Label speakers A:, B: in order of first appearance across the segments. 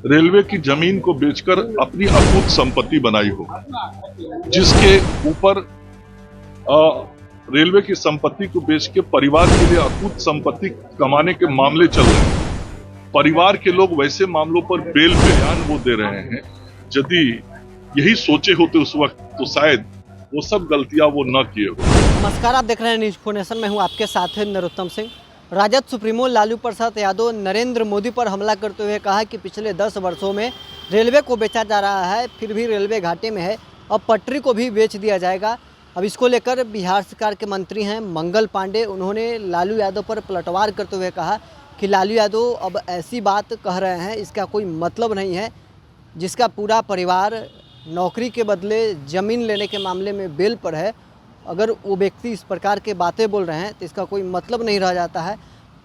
A: Railway की जमीन को बेचकर अपनी अकूत संपत्ति बनाई हो, जिसके ऊपर रेलवे की संपत्ति को बेच के परिवार के लिए अकूत संपत्ति कमाने के मामले चल रहे हैं। परिवार के लोग वैसे मामलों पर बेल पे बयान वो दे रहे हैं। यदि यही सोचे होते उस वक्त तो शायद वो सब गलतियां वो न किए हो।
B: नमस्कार, आप देख रहे हैं न्यूज़ 4 नेशन। मैं हूं आपके साथ है नरोत्तम सिंह। राजद सुप्रीमो लालू प्रसाद यादव नरेंद्र मोदी पर हमला करते हुए कहा कि पिछले 10 वर्षों में रेलवे को बेचा जा रहा है, फिर भी रेलवे घाटे में है, अब पटरी को भी बेच दिया जाएगा। अब इसको लेकर बिहार सरकार के मंत्री हैं मंगल पांडे, उन्होंने लालू यादव पर पलटवार करते हुए कहा कि लालू यादव अब ऐसी बात कह रहे हैं, इसका कोई मतलब नहीं है। जिसका पूरा परिवार नौकरी के बदले ज़मीन लेने के मामले में बेल पर है, अगर वो व्यक्ति इस प्रकार के बातें बोल रहे हैं तो इसका कोई मतलब नहीं रह जाता है।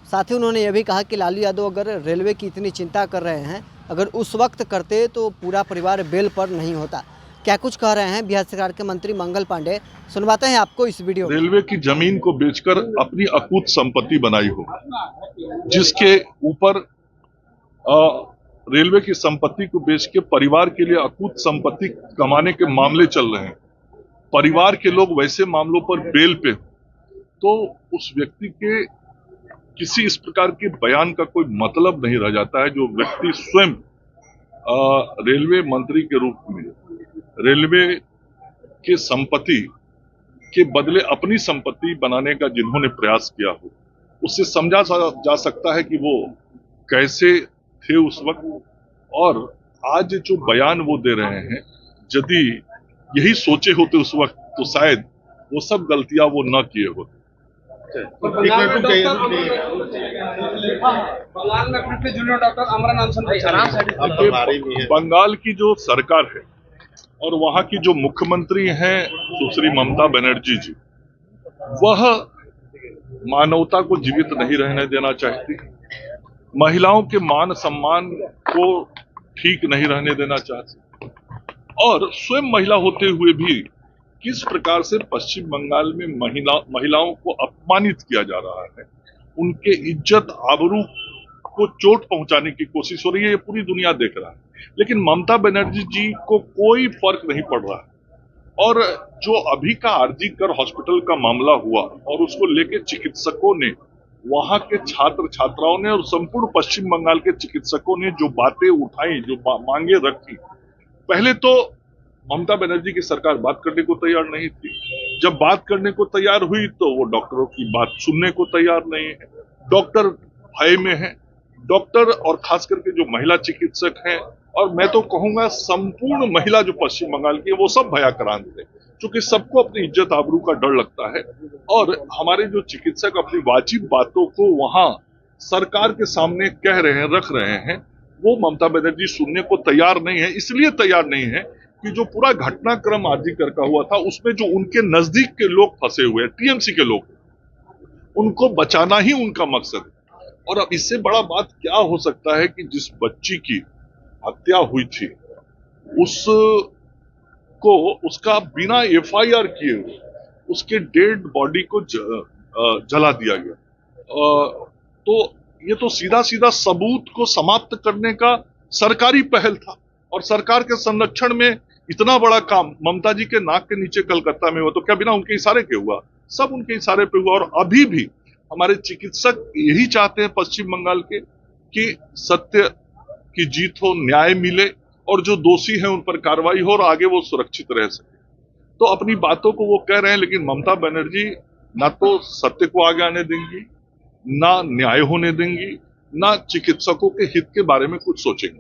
B: साथ ही उन्होंने ये भी कहा कि लालू यादव अगर रेलवे की इतनी चिंता कर रहे हैं, अगर उस वक्त करते तो पूरा परिवार बेल पर नहीं होता। क्या कुछ कह रहे हैं बिहार सरकार के मंत्री मंगल पांडे, सुनवाते हैं आपको इस वीडियो में।
A: रेलवे की जमीन को बेचकर अपनी अकूत संपत्ति बनाई हो, जिसके ऊपर रेलवे की संपत्ति को बेच के परिवार के लिए अकूत संपत्ति कमाने के मामले चल रहे हैं। परिवार के लोग वैसे मामलों पर बेल पे, तो उस व्यक्ति के किसी इस प्रकार के बयान का कोई मतलब नहीं रह जाता है। जो व्यक्ति स्वयं रेलवे मंत्री के रूप में रेलवे के संपत्ति के बदले अपनी संपत्ति बनाने का जिन्होंने प्रयास किया हो, उससे समझा जा सकता है कि वो कैसे थे उस वक्त। और आज जो बयान वो दे रहे हैं, यदि यही सोचे होते उस वक्त तो शायद वो सब गलतियां वो न किए होते।
C: बंगाल में फिर से जूनियर डॉक्टर अमरन अनशन
A: बंगाल की जो सरकार है और वहां की जो मुख्यमंत्री हैं सुश्री ममता बनर्जी जी, वह मानवता को जीवित नहीं रहने देना चाहती, महिलाओं के मान सम्मान को ठीक नहीं रहने देना चाहती, और स्वयं महिला होते हुए भी किस प्रकार से पश्चिम बंगाल में महिलाओं को अपमानित किया जा रहा है, उनके इज्जत आबरू को चोट पहुंचाने की कोशिश हो रही है, ये पूरी दुनिया देख रहा है। लेकिन ममता बनर्जी जी को कोई फर्क नहीं पड़ रहा है। और जो अभी का आरजी कर हॉस्पिटल का मामला हुआ और उसको लेके चिकित्सकों ने, वहां के छात्र छात्राओं ने और संपूर्ण पश्चिम बंगाल के चिकित्सकों ने जो बातें उठाई, जो मांगे रखी, पहले तो ममता बनर्जी की सरकार बात करने को तैयार नहीं थी। जब बात करने को तैयार हुई तो वो डॉक्टरों की बात सुनने को तैयार नहीं है। डॉक्टर भय में है, डॉक्टर और खास करके जो महिला चिकित्सक हैं, और मैं तो कहूंगा संपूर्ण महिला जो पश्चिम बंगाल की है, वो सब भयाक्रांत है, क्योंकि सबको अपनी इज्जत आबरू का डर लगता है। और हमारे जो चिकित्सक अपनी वाजिब बातों को वहां सरकार के सामने कह रहे हैं, रख रहे हैं, वो ममता बनर्जी सुनने को तैयार नहीं है। इसलिए तैयार नहीं है कि जो पूरा घटनाक्रम आरजी कर का हुआ था, उसमें जो उनके नजदीक के लोग फंसे हुए हैं, टीएमसी के लोग, उनको बचाना ही उनका मकसद है। और अब इससे बड़ा बात क्या हो सकता है कि जिस बच्ची की हत्या हुई थी, उसका बिना एफआईआर किए हुए उसके डेड बॉडी को जला दिया गया। तो ये तो सीधा सीधा सबूत को समाप्त करने का सरकारी पहल था, और सरकार के संरक्षण में इतना बड़ा काम ममता जी के नाक के नीचे कलकत्ता में हुआ, तो क्या बिना उनके इशारे के हुआ? सब उनके इशारे पे हुआ। और अभी भी हमारे चिकित्सक यही चाहते हैं पश्चिम बंगाल के कि सत्य की जीत हो, न्याय मिले, और जो दोषी हैं उन पर कार्रवाई हो और आगे वो सुरक्षित रह सके। तो अपनी बातों को वो कह रहे हैं, लेकिन ममता बनर्जी ना तो सत्य को आगे आने देंगी, ना न्याय होने देंगी, ना चिकित्सकों के हित के बारे में कुछ सोचेंगे।